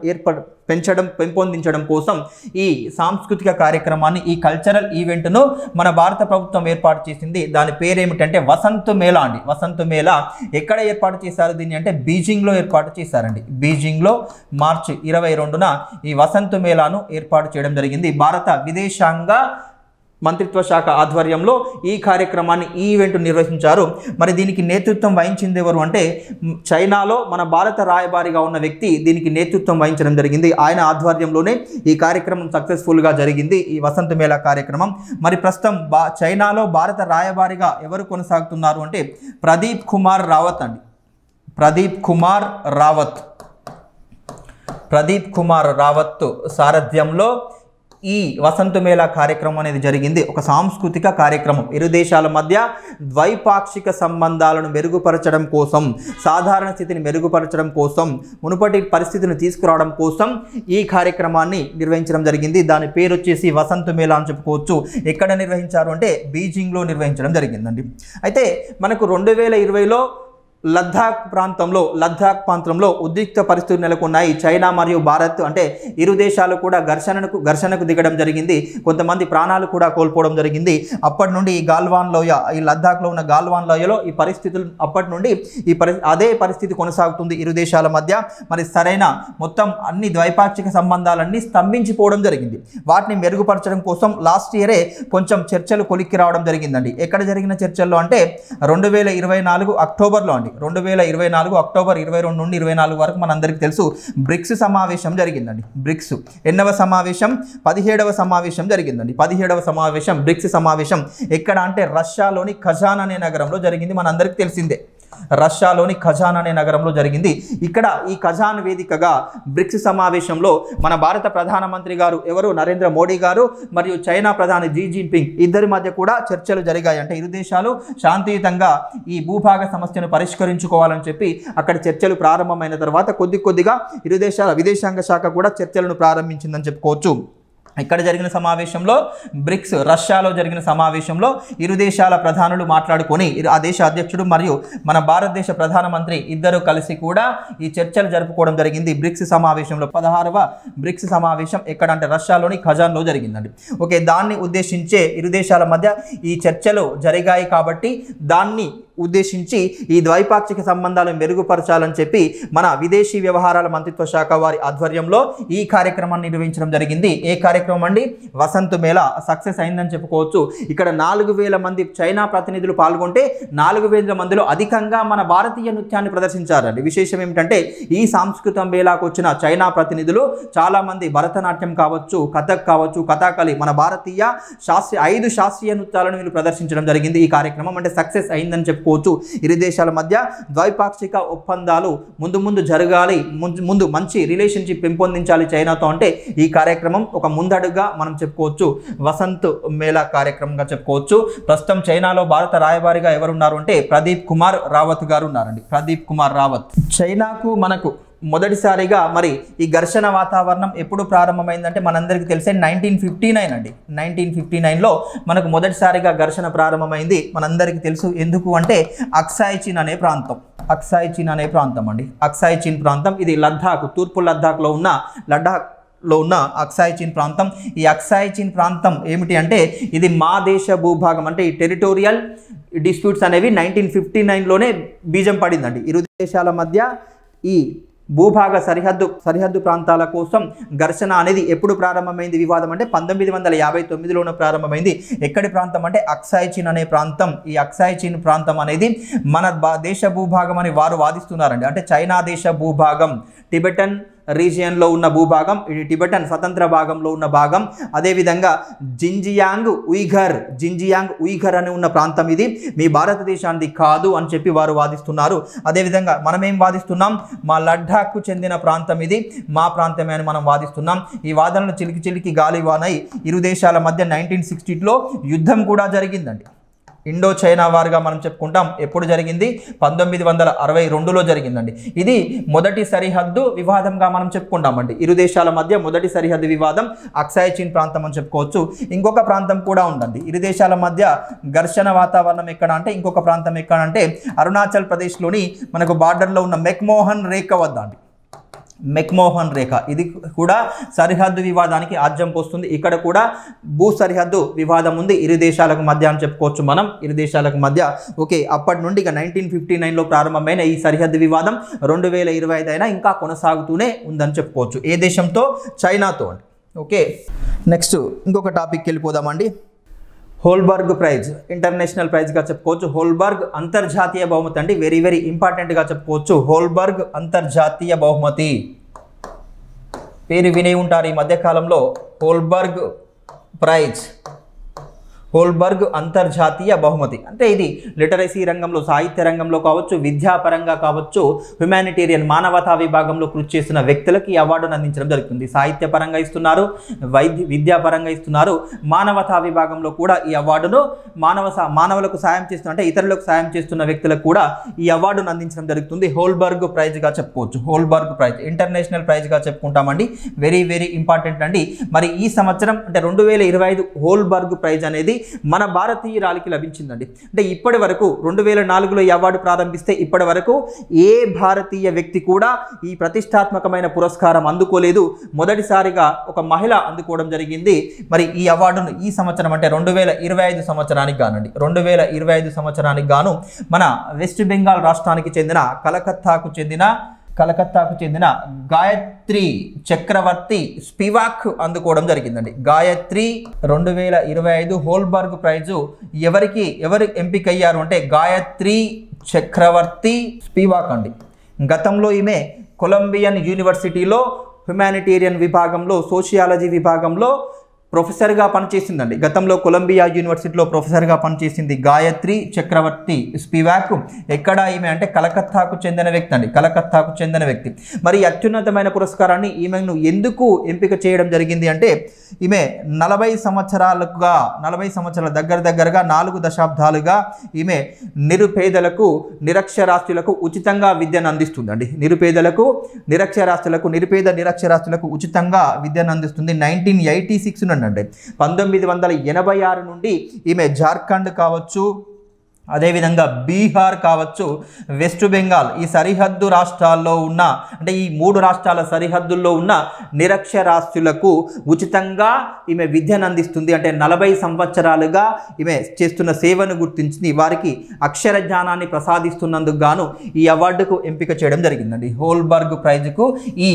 పెంపొందించడం కోసం ఈ సాంస్కృతిక కార్యక్రమాన్ని, ఈ కల్చరల్ ఈవెంట్ను మన భారత ప్రభుత్వం ఏర్పాటు చేసింది. దాని పేరేమిటంటే వసంత్ మేళా అండి. వసంత్ మేళా ఎక్కడ ఏర్పాటు చేశారు దీన్ని అంటే బీజింగ్లో ఏర్పాటు చేశారండి. బీజింగ్లో మార్చి 22న ఈ వసంత్ మేళాను ఏర్పాటు చేయడం జరిగింది. భారత విదేశాంగ మంత్రిత్వ శాఖ ఆధ్వర్యంలో ఈ కార్యక్రమాన్ని, ఈ ఈవెంట్ నిర్వహించారు. మరి దీనికి నేతృత్వం వహించింది ఎవరు అంటే చైనాలో మన భారత రాయబారిగా ఉన్న వ్యక్తి దీనికి నేతృత్వం వహించడం జరిగింది. ఆయన ఆధ్వర్యంలోనే ఈ కార్యక్రమం సక్సెస్ఫుల్గా జరిగింది, ఈ వసంత్ మేళా కార్యక్రమం. మరి ప్రస్తుతం చైనాలో భారత రాయబారిగా ఎవరు కొనసాగుతున్నారు అంటే ప్రదీప్ కుమార్ రావత్ అండి. ప్రదీప్ కుమార్ రావత్ సారథ్యంలో ఈ వసంత్ మేళా కార్యక్రమం అనేది జరిగింది. ఒక సాంస్కృతిక కార్యక్రమం. ఇరు దేశాల మధ్య ద్వైపాక్షిక సంబంధాలను మెరుగుపరచడం కోసం, సాధారణ స్థితిని మెరుగుపరచడం కోసం, మునుపటి పరిస్థితిని తీసుకురావడం కోసం ఈ కార్యక్రమాన్ని నిర్వహించడం జరిగింది. దాని పేరు వచ్చేసి వసంత్ మేళా అని చెప్పుకోవచ్చు. ఎక్కడ నిర్వహించారు అంటే బీజింగ్లో నిర్వహించడం జరిగిందండి. అయితే మనకు 2020లో లద్దాఖ్ ప్రాంతంలో ఉద్రిక్త పరిస్థితులు నెలకొన్నాయి. చైనా మరియు భారత్ అంటే ఇరు దేశాలు కూడా ఘర్షణకు దిగడం జరిగింది. కొంతమంది ప్రాణాలు కూడా కోల్పోవడం జరిగింది. అప్పటి నుండి ఈ గాల్వాన్ లోయ, ఈ లద్దాఖ్లో ఉన్న గాల్వాన్ లోయలో ఈ పరిస్థితులు అప్పటి నుండి అదే పరిస్థితి కొనసాగుతుంది ఇరు దేశాల మధ్య. మరి సరైన మొత్తం అన్ని ద్వైపాక్షిక సంబంధాలన్నీ స్తంభించిపోవడం జరిగింది. వాటిని మెరుగుపరచడం కోసం లాస్ట్ ఇయరే కొంచెం చర్చలు కొలిక్కి రావడం జరిగిందండి. ఎక్కడ జరిగిన చర్చల్లో అంటే 2024 అక్టోబర్లో అండి. 2024 అక్టోబర్ 22 నుండి 24 వరకు మనందరికీ తెలుసు బ్రిక్స్ సమావేశం జరిగిందండి. బ్రిక్స్ ఎన్నవ సమావేశం? 17వ సమావేశం జరిగిందండి. 17వ సమావేశం బ్రిక్స్ సమావేశం ఎక్కడ అంటే రష్యాలోని కజాన్ అనే నగరంలో జరిగింది. మనందరికీ తెలిసిందే రష్యాలోని కజాన్ అనే నగరంలో జరిగింది. ఇక్కడ ఈ కజాన్ వేదికగా బ్రిక్స్ సమావేశంలో మన భారత ప్రధానమంత్రి గారు ఎవరు నరేంద్ర మోడీ గారు మరియు చైనా ప్రధాని జీ జిన్పింగ్ ఇద్దరి మధ్య కూడా చర్చలు జరిగాయి. అంటే ఇరు దేశాలు శాంతియుతంగా ఈ భూభాగ సమస్యను పరిష్కరించుకోవాలని చెప్పి అక్కడ చర్చలు ప్రారంభమైన తర్వాత కొద్దిగా ఇరు దేశాల విదేశాంగ శాఖ కూడా చర్చలను ప్రారంభించిందని చెప్పుకోవచ్చు. ఇక్కడ జరిగిన సమావేశంలో బ్రిక్స్ రష్యాలో జరిగిన సమావేశంలో ఇరు దేశాల ప్రధానులు మాట్లాడుకొని ఆ దేశ అధ్యక్షుడు మరియు మన భారతదేశ ప్రధానమంత్రి ఇద్దరు కలిసి కూడా ఈ చర్చలు జరుపుకోవడం జరిగింది. బ్రిక్స్ సమావేశంలో 16వ బ్రిక్స్ సమావేశం ఎక్కడంటే రష్యాలోని ఖజాన్లో జరిగిందండి. ఓకే, దాన్ని ఉద్దేశించే ఇరు దేశాల మధ్య ఈ చర్చలు జరిగాయి కాబట్టి దాన్ని ఉద్దేశించి ఈ ద్వైపాక్షిక సంబంధాలను మెరుగుపరచాలని చెప్పి మన విదేశీ వ్యవహారాల మంత్రిత్వ శాఖ వారి ఆధ్వర్యంలో ఈ కార్యక్రమాన్ని నిర్వహించడం జరిగింది. ఏ కార్యక్రమం అండి? వసంత్ మేళా సక్సెస్ అయిందని చెప్పుకోవచ్చు. ఇక్కడ 4000 మంది చైనా ప్రతినిధులు పాల్గొంటే 4000 మందిలో అధికంగా మన భారతీయ నృత్యాన్ని ప్రదర్శించారండి. విశేషం ఏమిటంటే ఈ సాంస్కృతిక మేళాకు వచ్చిన చైనా ప్రతినిధులు చాలా మంది భరతనాట్యం కావచ్చు, కథక్ కావచ్చు, కథాకళి మన భారతీయ 5 శాస్త్రీయ నృత్యాలను వీళ్ళు ప్రదర్శించడం జరిగింది. ఈ కార్యక్రమం అంటే సక్సెస్ అయిందని చెప్పుకోవచ్చు. ఇరు దేశాల మధ్య ద్వైపాక్షిక ఒప్పందాలు ముందు జరగాలి, ముందు మంచి రిలేషన్షిప్ పెంపొందించాలి చైనాతో అంటే ఈ కార్యక్రమం ఒక ముందడుగా మనం చెప్పుకోవచ్చు. వసంత్ మేళా కార్యక్రమంగా చెప్పుకోవచ్చు. ప్రస్తుతం చైనాలో భారత రాయబారిగా ఎవరున్నారు అంటే ప్రదీప్ కుమార్ రావత్ గారు ఉన్నారండి. ప్రదీప్ కుమార్ రావత్. చైనాకు మనకు మొదటిసారిగా మరి ఈ ఘర్షణ వాతావరణం ఎప్పుడు ప్రారంభమైందంటే మనందరికీ తెలిసే 1959 అండి. 1959లో మనకు మొదటిసారిగా ఘర్షణ ప్రారంభమైంది. మనందరికీ తెలుసు. ఎందుకు అంటే అక్సాయ్ చిన్ అనే ప్రాంతం అండి. అక్సాయ్ చిన్ ప్రాంతం ఇది లద్దాఖ్, తూర్పు లద్దాఖ్లో ఉన్న అక్సాయ్ చిన్ ప్రాంతం. ఈ అక్సాయ్ చిన్ ప్రాంతం ఏమిటి అంటే ఇది మా దేశ భూభాగం అంటే ఈ టెరిటోరియల్ డిస్ప్యూట్స్ అనేవి 1959లోనే బీజం పడిందండి. ఇరు దేశాల మధ్య ఈ భూభాగ సరిహద్దు ప్రాంతాల కోసం ఘర్షణ అనేది ఎప్పుడు ప్రారంభమైంది వివాదం అంటే 1959లోనే ప్రారంభమైంది. ఎక్కడి ప్రాంతం అంటే అక్సాయ్ చిన్ అనే ప్రాంతం. ఈ అక్సాయ్ చిన్ ప్రాంతం అనేది మన దేశ భూభాగం అని వారు వాదిస్తున్నారండి. అంటే చైనా దేశ భూభాగం, టిబెటన్ రీజియన్లో ఉన్న భూభాగం, ఇది టిబెటన్ స్వతంత్ర భాగంలో ఉన్న భాగం. అదేవిధంగా జింజియాంగ్ ఉయిఘర్ అని ఉన్న ప్రాంతం ఇది మీ భారతదేశానికి కాదు అని చెప్పి వారు వాదిస్తున్నారు. అదేవిధంగా మనం ఏం వాదిస్తున్నాం? మా లద్దాఖ్కు చెందిన ప్రాంతం ఇది మా ప్రాంతమే అని మనం వాదిస్తున్నాం. ఈ వాదనలు చిలికి గాలివానై ఇరు దేశాల మధ్య 1960లో యుద్ధం కూడా జరిగిందండి. ఇండో చైనా వార్గా మనం చెప్పుకుంటాం. ఎప్పుడు జరిగింది? 1962లో జరిగిందండి. ఇది మొదటి సరిహద్దు వివాదంగా మనం చెప్పుకుంటామండి. ఇరు దేశాల మధ్య మొదటి సరిహద్దు వివాదం అక్సాయ్ చిన్ ప్రాంతం అని చెప్పుకోవచ్చు. ఇంకొక ప్రాంతం కూడా ఉందండి. ఇరు దేశాల మధ్య ఘర్షణ వాతావరణం ఎక్కడ అంటే ఇంకొక ప్రాంతం ఎక్కడ అంటే అరుణాచల్ ప్రదేశ్లోని మనకు బార్డర్లో ఉన్న మెక్మోహన్ రేఖ వద్ద అండి. మెక్మోహన్ రేఖ ఇది కూడా సరిహద్దు వివాదానికి ఆజ్యం పోస్తుంది. ఇక్కడ కూడా భూ సరిహద్దు వివాదం ఉంది ఇరు దేశాలకు మధ్య అని చెప్పుకోవచ్చు మనం. ఇరు దేశాలకు మధ్య ఓకే, అప్పటి నుండి ఇక 1959లో ప్రారంభమైన ఈ సరిహద్దు వివాదం 2025 అయినా ఇంకా కొనసాగుతూనే ఉందని చెప్పుకోవచ్చు. ఏ దేశంతో? చైనాతో అండి. ఓకే, నెక్స్ట్ ఇంకొక టాపిక్కి వెళ్ళిపోదామండి. హోల్బర్గ్ ప్రైజ్ ఇంటర్నేషనల్ ప్రైజ్గా చెప్పుకోవచ్చు. హోల్బర్గ్ అంతర్జాతీయ బహుమతి అండి. వెరీ ఇంపార్టెంట్గా చెప్పుకోవచ్చు. హోల్బర్గ్ అంతర్జాతీయ బహుమతి పేరు వినే ఉంటారు ఈ మధ్యకాలంలో. హోల్బర్గ్ ప్రైజ్, హోల్బర్గ్ అంతర్జాతీయ బహుమతి అంటే ఇది లిటరసీ రంగంలో, సాహిత్య రంగంలో కావచ్చు, విద్యాపరంగా కావచ్చు, హ్యుమానిటేరియన్ మానవతా విభాగంలో కృషి చేసిన వ్యక్తులకు ఈ అవార్డును అందించడం జరుగుతుంది. సాహిత్యపరంగా ఇస్తున్నారు, విద్యాపరంగా ఇస్తున్నారు, మానవతా విభాగంలో కూడా ఈ అవార్డును మానవులకు సాయం చేస్తున్న అంటే ఇతరులకు సాయం చేస్తున్న వ్యక్తులకు కూడా ఈ అవార్డును అందించడం జరుగుతుంది. హోల్బర్గ్ ప్రైజ్గా చెప్పుకోవచ్చు. Holberg praise international ప్రైజ్గా చెప్పుకుంటామండి. Very important అండి. మరి ఈ సంవత్సరం అంటే 2025 హోల్బర్గ్ ప్రైజ్ అనేది మన భారతీయురాలికి లభించిందండి. అంటే ఇప్పటి వరకు 2004లో ఈ అవార్డు ప్రారంభిస్తే ఇప్పటి వరకు ఏ భారతీయ వ్యక్తి కూడా ఈ ప్రతిష్టాత్మకమైన పురస్కారం అందుకోలేదు. మొదటిసారిగా ఒక మహిళ అందుకోవడం జరిగింది. మరి ఈ అవార్డును ఈ సంవత్సరం అంటే 2025 సంవత్సరానికి గానండి 2025 సంవత్సరానికి గాను మన వెస్ట్ బెంగాల్ రాష్ట్రానికి చెందిన కలకత్తాకు చెందిన గాయత్రి చక్రవర్తి స్పివాక్ అందుకోవడం జరిగిందండి. గాయత్రి 2025 హోల్బర్గ్ ప్రైజు ఎవరు ఎంపికయ్యారు అంటే గాయత్రి చక్రవర్తి స్పివాక్ అండి. గతంలో ఈమె కొలంబియన్ యూనివర్సిటీలో హ్యుమానిటేరియన్ విభాగంలో సోషియాలజీ విభాగంలో ప్రొఫెసర్గా పనిచేసిందండి. గతంలో కొలంబియా యూనివర్సిటీలో ప్రొఫెసర్గా పనిచేసింది గాయత్రి చక్రవర్తి స్పివాక్. ఎక్కడ ఈమె అంటే కలకత్తాకు చెందిన వ్యక్తి అండి, కలకత్తాకు చెందిన వ్యక్తి. మరి అత్యున్నతమైన పురస్కారాన్ని ఈమెను ఎందుకు ఎంపిక చేయడం జరిగింది అంటే ఈమె 40 సంవత్సరాల దగ్గరగా 4 దశాబ్దాలుగా ఈమె నిరుపేదలకు నిరక్షరాస్యులకు ఉచితంగా విద్యను అందిస్తుందండి. నిరక్షరాస్యులకు ఉచితంగా విద్యను అందిస్తుంది. 1986 నుండి 1986 నుండి ఈమె జార్ఖండ్ కావచ్చు, అదేవిధంగా బీహార్ కావచ్చు, వెస్ట్ బెంగాల్ ఈ సరిహద్దు రాష్ట్రాల్లో ఉన్న అంటే ఈ 3 రాష్ట్రాల సరిహద్దుల్లో ఉన్న నిరక్షరాస్యులకు ఉచితంగా ఈమె విద్యను అందిస్తుంది. అంటే 40 సంవత్సరాలుగా ఈమె చేస్తున్న సేవను గుర్తించి వారికి అక్షర జ్ఞానాన్ని ప్రసాదిస్తున్నందుకు గాను ఈ అవార్డుకు ఎంపిక చేయడం జరిగిందండి. హోల్బర్గ్ ప్రైజ్కు ఈ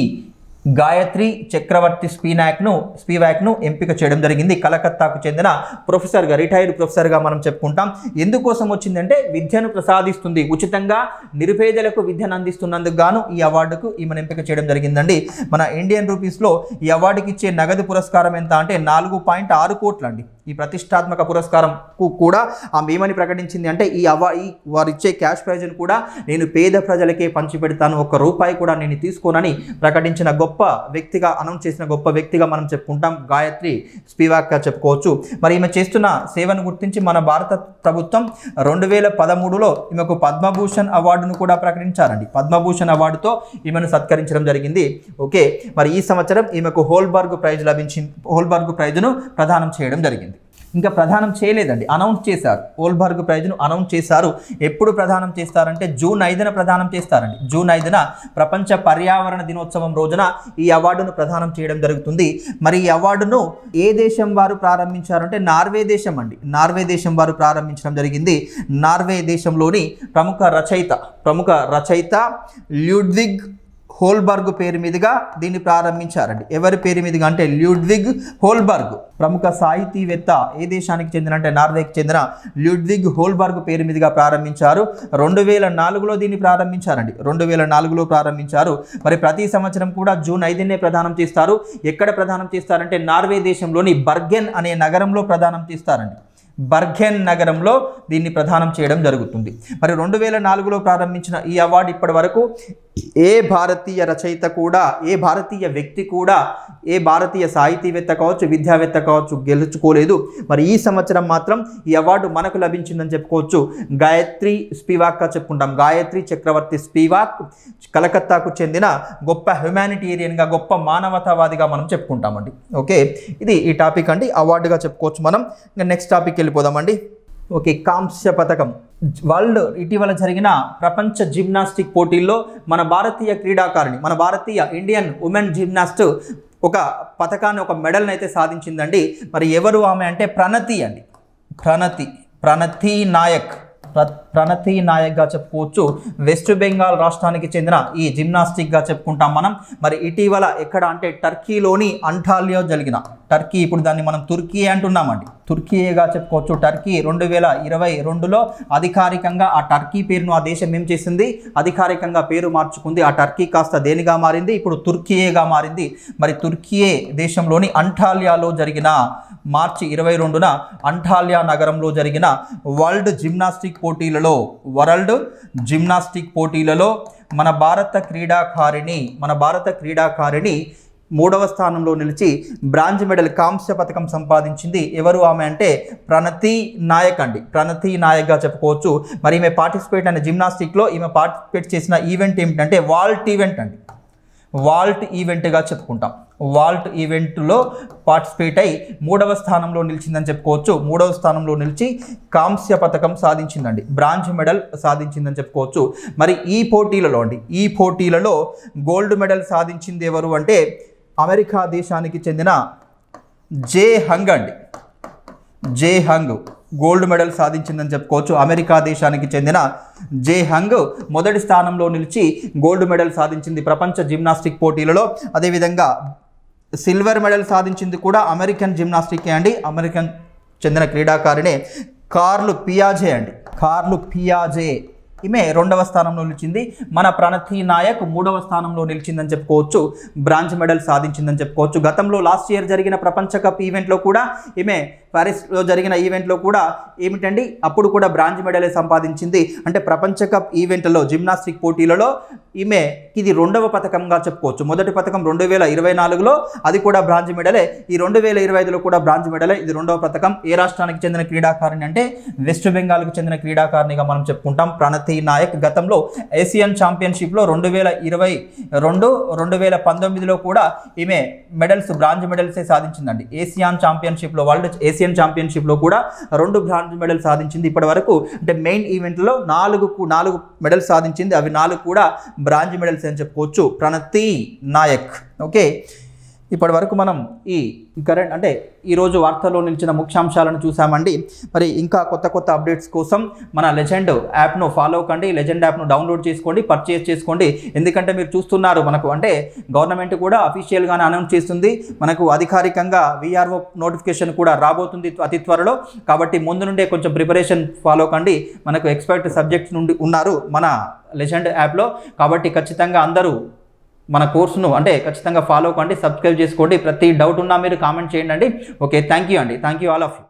గాయత్రి చక్రవర్తి స్పివాక్ను ఎంపిక చేయడం జరిగింది. కలకత్తాకు చెందిన ప్రొఫెసర్గా, రిటైర్డ్ ప్రొఫెసర్గా మనం చెప్పుకుంటాం. ఎందుకోసం వచ్చిందంటే విద్యను ప్రసాదిస్తుంది, ఉచితంగా నిరుపేదలకు విద్యను అందిస్తున్నందుకు గాను ఈ అవార్డుకు ఈమెను ఎంపిక చేయడం జరిగిందండి. మన ఇండియన్ రూపీస్లో ఈ అవార్డుకి ఇచ్చే నగదు పురస్కారం ఎంత అంటే 4.6 కోట్లు అండి. ఈ ప్రతిష్టాత్మక పురస్కారంకు కూడా ఆమె ఏమని ప్రకటించింది అంటే వారు ఇచ్చే క్యాష్ ప్రైజ్ను కూడా నేను పేద ప్రజలకే పంచిపెడతాను, ₹1 కూడా నేను తీసుకోనని ప్రకటించిన గొప్ప వ్యక్తిగా, అనౌన్స్ చేసిన గొప్ప వ్యక్తిగా మనం చెప్పుకుంటాం. గాయత్రి స్పివాక్గా చెప్పుకోవచ్చు. మరి ఈమె చేస్తున్న సేవను గుర్తించి మన భారత ప్రభుత్వం 2013లో ఈమెకు పద్మభూషణ్ అవార్డును కూడా ప్రకటించారండి. పద్మభూషణ్ అవార్డుతో ఈమెను సత్కరించడం జరిగింది. ఓకే, మరి ఈ సంవత్సరం ఈమెకు హోల్బర్గ్ ప్రైజ్ను ప్రదానం చేయడం జరిగింది. ఇంకా ప్రదానం చేయలేదండి, అనౌన్స్ చేశారు. హోల్బర్గ్ ప్రైజ్ను అనౌన్స్ చేశారు. ఎప్పుడు ప్రదానం చేస్తారంటే జూన్ 5న ప్రదానం చేస్తారండి. జూన్ 5న ప్రపంచ పర్యావరణ దినోత్సవం రోజున ఈ అవార్డును ప్రదానం చేయడం జరుగుతుంది. మరి ఈ అవార్డును ఏ దేశం వారు ప్రారంభించారంటే నార్వే దేశం అండి. నార్వే దేశం వారు ప్రారంభించడం జరిగింది. నార్వే దేశంలోని ప్రముఖ రచయిత ల్యూడ్విగ్ హోల్బర్గ్ పేరు మీదుగా దీన్ని ప్రారంభించారండి. ఎవరి పేరు మీదుగా అంటే ల్యూడ్విగ్ హోల్బర్గ్, ప్రముఖ సాహితీవేత్త. ఏ దేశానికి చెందిన అంటే నార్వేకి చెందిన ల్యూడ్విగ్ హోల్బర్గ్ పేరు మీదుగా ప్రారంభించారు. 2004లో దీన్ని ప్రారంభించారండి. 2004లో ప్రారంభించారు. మరి ప్రతి సంవత్సరం కూడా జూన్ 5నే ప్రదానం చేస్తారు. ఎక్కడ ప్రదానం చేస్తారంటే నార్వే దేశంలోని బర్గెన్ అనే నగరంలో ప్రదానం చేస్తారండి. బర్గెన్ నగరంలో దీన్ని ప్రదానం చేయడం జరుగుతుంది. మరి 2004లో ప్రారంభించిన ఈ అవార్డు ఇప్పటి వరకు ఏ భారతీయ రచయిత కూడా, ఏ భారతీయ వ్యక్తి కూడా, ఏ భారతీయ సాహితీవేత్త కావచ్చు, విద్యావేత్త కావచ్చు గెలుచుకోలేదు. మరి ఈ సంవత్సరం మాత్రం ఈ అవార్డు మనకు లభించిందని చెప్పుకోవచ్చు. గాయత్రి స్పివాక్గా చెప్పుకుంటాం. గాయత్రి చక్రవర్తి స్పివాక్ కలకత్తాకు చెందిన గొప్ప హ్యుమానిటేరియన్గా, గొప్ప మానవతావాదిగా మనం చెప్పుకుంటామండి. ఓకే, ఇది ఈ టాపిక్ అండి, అవార్డుగా చెప్పుకోవచ్చు మనం. ఇంకా నెక్స్ట్ టాపిక్ వెళ్ళిపోదామండి. ఓకే, కాంస్య పథకం. ఇటీవల జరిగిన ప్రపంచ జిమ్నాస్టిక్ పోటీల్లో మన భారతీయ క్రీడాకారిణి, మన భారతీయ ఇండియన్ ఉమెన్ జిమ్నాస్ట్ ఒక పథకాన్ని, ఒక మెడల్ని అయితే సాధించిందండి. మరి ఎవరు ఆమె అంటే ప్రణతి అండి. ప్రణతి నాయక్గా చెప్పుకోవచ్చు. వెస్ట్ బెంగాల్ రాష్ట్రానికి చెందిన ఈ జిమ్నాస్టిక్గా చెప్పుకుంటాం మనం. మరి ఇటీవల ఎక్కడ అంటే టర్కీలోని అంటాలియా జరిగిన, టర్కీ ఇప్పుడు దాన్ని మనం తుర్కీ అంటున్నామండి, తుర్కీగా చెప్పుకోవచ్చు. టర్కీ 2022లో అధికారికంగా ఆ టర్కీ పేరును ఆ దేశం ఏం చేసింది, అధికారికంగా పేరు మార్చుకుంది. ఆ టర్కీ కాస్త దేనిగా మారింది, ఇప్పుడు తుర్కీగా మారింది. మరి తుర్కీయే దేశంలోని అంటాలియాలో జరిగిన మార్చి 22న అంటాలియా నగరంలో జరిగిన వరల్డ్ జిమ్నాస్టిక్ పోటీలలో మన భారత క్రీడాకారిణి 3వ స్థానంలో నిలిచి బ్రాంజ్ మెడల్, కాంస్య పథకం సంపాదించింది. ఎవరు ఆమె అంటే ప్రణతి నాయక్ అండి. ప్రణతి నాయక్గా చెప్పుకోవచ్చు. మరి ఈమె పార్టిసిపేట్ అయిన జిమ్నాస్టిక్లో ఈమె పార్టిసిపేట్ చేసిన ఈవెంట్ ఏమిటంటే వాల్ట్ ఈవెంట్ అండి. వాల్ట్ ఈవెంట్గా చెప్పుకుంటాం. వాల్ట్ ఈవెంట్లో పార్టిసిపేట్ అయి 3వ స్థానంలో నిలిచిందని చెప్పుకోవచ్చు. 3వ స్థానంలో నిలిచి కాంస్య పథకం సాధించిందండి, బ్రాంజ్ మెడల్ సాధించిందని చెప్పుకోవచ్చు. మరి ఈ పోటీలలో గోల్డ్ మెడల్ సాధించింది ఎవరు అంటే అమెరికా దేశానికి చెందిన జే హంగ్ అండి. జే హంగ్ గోల్డ్ మెడల్ సాధించిందని చెప్పుకోవచ్చు. అమెరికా దేశానికి చెందిన జే హంగ్ మొదటి స్థానంలో నిలిచి గోల్డ్ మెడల్ సాధించింది ప్రపంచ జిమ్నాస్టిక్ పోటీలలో. అదేవిధంగా సిల్వర్ మెడల్ సాధించింది కూడా అమెరికన్ జిమ్నాస్టిక్ అండి. అమెరికన్ చెందిన క్రీడాకారిణి కార్ల్ పియాజే అండి. కార్ల్ పియాజే ఈమె 2వ స్థానంలో నిలిచింది. మన ప్రణతి నాయక్ 3వ స్థానంలో నిలిచిందని చెప్పుకోవచ్చు. బ్రాంజ్ మెడల్ సాధించిందని చెప్పుకోవచ్చు. గతంలో లాస్ట్ ఇయర్ జరిగిన ప్రపంచ కప్ ఈవెంట్లో కూడా ఈమె ప్యారిస్లో జరిగిన ఈవెంట్లో కూడా ఏమిటండి అప్పుడు కూడా బ్రాంజ్ మెడలే సంపాదించింది. అంటే ప్రపంచ కప్ ఈవెంట్లో జిమ్నాస్టిక్ పోటీలలో ఈమె ఇది 2వ పథకంగా చెప్పుకోవచ్చు. మొదటి పథకం 2024లో అది కూడా బ్రాంజ్ మెడలే. ఈ 2025లో కూడా బ్రాంజ్ మెడలే. ఇది 2వ పథకం. ఏ రాష్ట్రానికి చెందిన క్రీడాకారిణి అంటే వెస్ట్ బెంగాల్కి చెందిన క్రీడాకారిణిగా మనం చెప్పుకుంటాం ప్రణతి నాయక్. గతంలో ఏషియన్ ఛాంపియన్షిప్లో 2022, 2019లో కూడా ఈమె మెడల్స్ బ్రాంజ్ మెడల్సే సాధించిందండి. ఏషియన్ ఛాంపియన్షిప్లో ఏషియన్ ఛాంపియన్షిప్లో కూడా 2 బ్రాంజ్ మెడల్ సాధించింది ఇప్పటి వరకు. అంటే మెయిన్ ఈవెంట్లో 4 మెడల్స్ సాధించింది. అవి 4 కూడా బ్రాంజ్ మెడల్స్ అని చెప్పుకోవచ్చు ప్రణతి నాయక్. ఓకే, ఇప్పటి వరకు మనం ఈ కరెంట్ అంటే ఈరోజు వార్తల్లో నిలిచిన ముఖ్యాంశాలను చూసామండి. మరి ఇంకా కొత్త అప్డేట్స్ కోసం మన లెజెండ్ యాప్ను ఫాలో కండి. లెజెండ్ యాప్ను డౌన్లోడ్ చేసుకోండి, పర్చేస్ చేసుకోండి. ఎందుకంటే మీరు చూస్తున్నారు మనకు అంటే గవర్నమెంట్ కూడా అఫీషియల్గానే అనౌన్స్ చేస్తుంది. మనకు అధికారికంగా విఆర్ఓ నోటిఫికేషన్ కూడా రాబోతుంది అతి త్వరలో. కాబట్టి ముందు నుండే కొంచెం ప్రిపరేషన్ ఫాలో కండి. మనకు ఎక్స్పర్ట్ సబ్జెక్ట్స్ నుండి ఉన్నారు మన లెజెండ్ యాప్లో. కాబట్టి ఖచ్చితంగా అందరూ మన కోర్సును అంటే ఖచ్చితంగా ఫాలో కండి, సబ్స్క్రైబ్ చేసుకోండి. ప్రతి డౌట్ ఉన్నా మీరు కామెంట్ చేయండి. ఓకే, థ్యాంక్ యూ అండి. Thank you all of you.